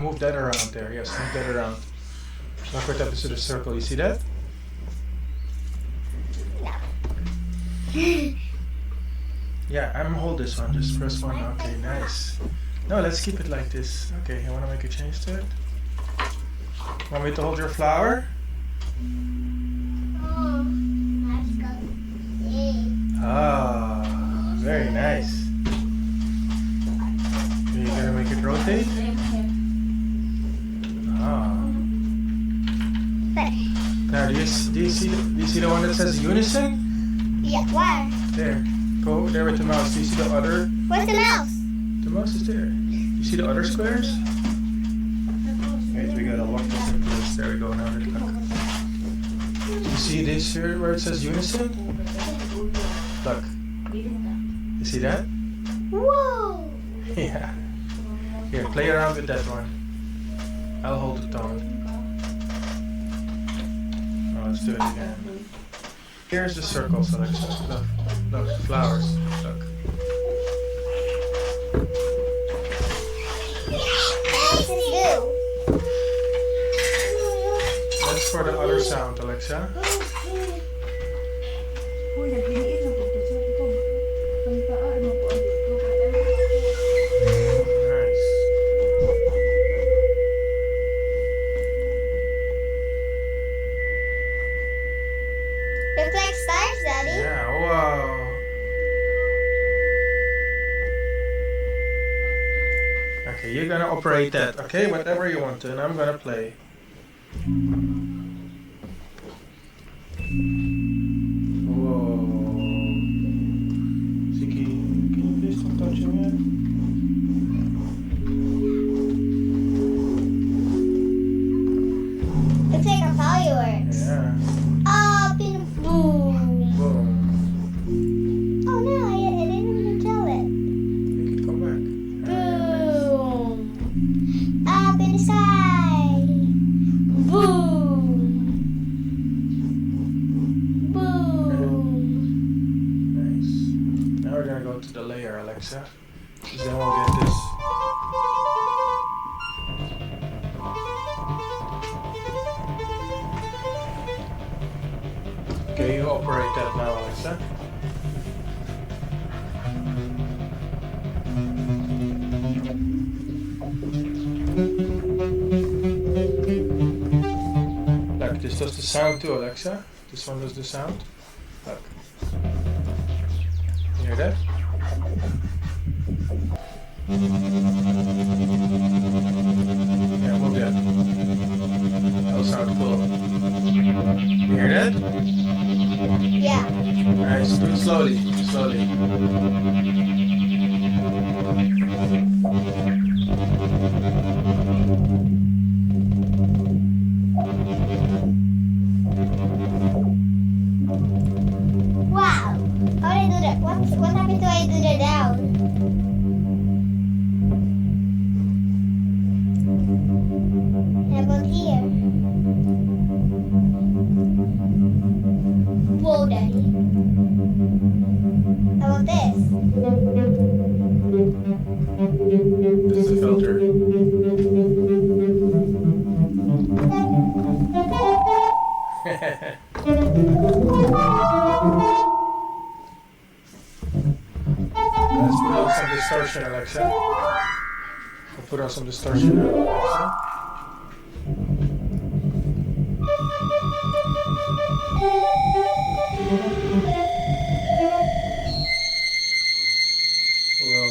Move that around there. Yes, move that around. Knock it up into the circle. You see that? Yeah, I'm hold this one. Just press one. Okay, nice. No, let's keep it like this. Okay, you want to make a change to it? Want me to hold your flower? Ah, very nice. You're gonna make it rotate? Ah. Now, do you see the one that says unison? Yeah, where? There. Go there with the mouse. Do you see the other? Where's the mouse? The mouse is there. You see the other squares? Wait, we gotta lock this in place. There we go. Now it's lock. You see this here where it says unison? Look. You see that? Whoa! Yeah. Here, play around with that one. I'll hold the tone. Oh, let's do it again. Here's the circle selection. Look, look, flowers. Look. That's for the other sound, Alexa. Looks like stars, Daddy. Yeah, wow. Okay, you're gonna operate that, okay? Whatever you want to, and I'm gonna play. Whoa. Ziki, can you please stop touching it? Looks like a fireworks. Yeah. Oh, boom. Boom. Oh no, I didn't even tell it. Make it come back. Boom. Up in the sky. Boom. Boom. Nice. Now we're gonna go to the layer, Alexa. Because then we'll get this. Okay, you operate that now, Alexa. Look, this does the sound too, Alexa. This one does the sound. Look. You hear that? Yeah, move that. That'll sound cool. You hear that? Yeah. Nice. Do it slowly. Slowly. Wow. How do I do that? What happens when I do that down? How about here? Whoa, Daddy. How about this? This is the filter. Let's put on some distortion, Alexa. We'll put on some distortion now, Alexa. Whoa.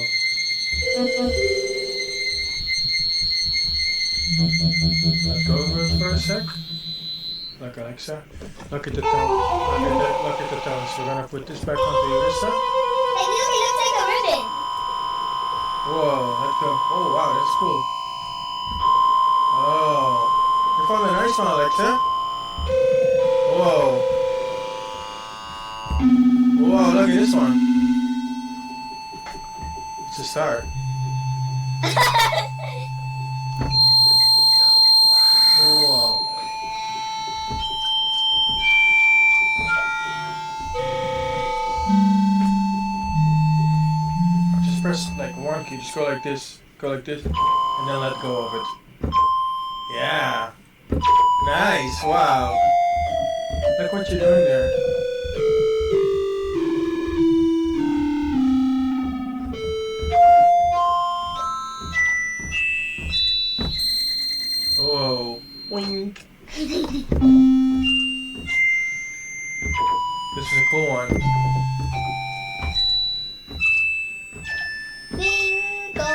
Let go of it for a sec. Look, Alexa. Look at the tone. Look at the tones. We're gonna put this back onto the other side. Hey, look, it looks like a ribbon. Whoa, let's go. Oh wow, that's cool. Oh, you found a nice one, Alexa. Whoa. Whoa, look at this one. It's a start. Whoa. Just press like one key, just go like this, and then let go of it. Yeah. Nice. Wow. Look what you're doing there. Whoa. Wink. This is a cool one. Bingo.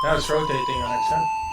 Now it's rotating, Alexa.